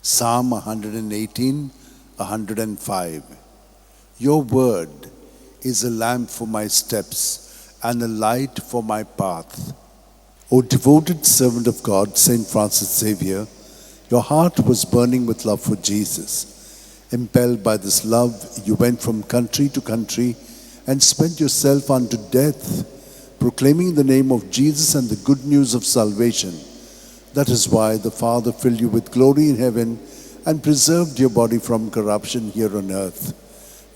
Psalm 118, 105. Your word is a lamp for my steps and a light for my path. O devoted servant of God, Saint Francis Xavier, your heart was burning with love for Jesus. Impelled by this love, you went from country to country and spent yourself unto death, proclaiming the name of Jesus and the good news of salvation. That is why the Father filled you with glory in heaven and preserved your body from corruption here on earth.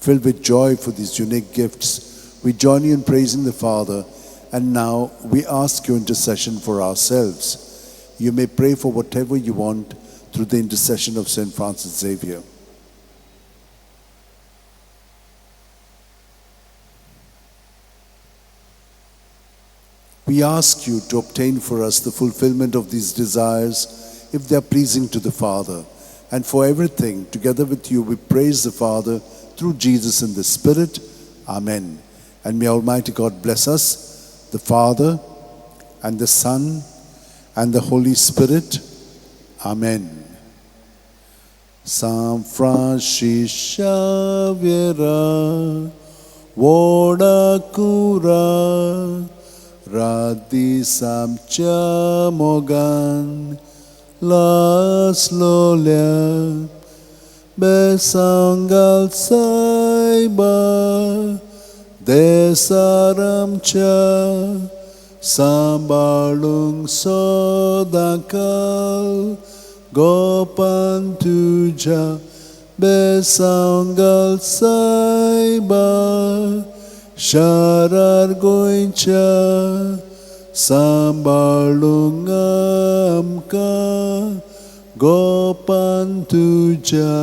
Filled with joy for these unique gifts, we join you in praising the Father, and now we ask your intercession for ourselves. You may pray for whatever you want through the intercession of Saint Francis Xavier. We ask you to obtain for us the fulfillment of these desires, if they are pleasing to the Father. And for everything, together with you, we praise the Father through Jesus in the Spirit. Amen. And may Almighty God bless us, the Father, and the Son, and the Holy Spirit. Amen. San Francis Xavier, Voda Cura, Radi Samcha Mogan, Las Lolia, Besangal Saiba, Desaramcha, Sambalung Sodakal, Gopan Tuja, Besangal Saiba, Sharar Goincha, Sambalung Amka, Gopan Tuja.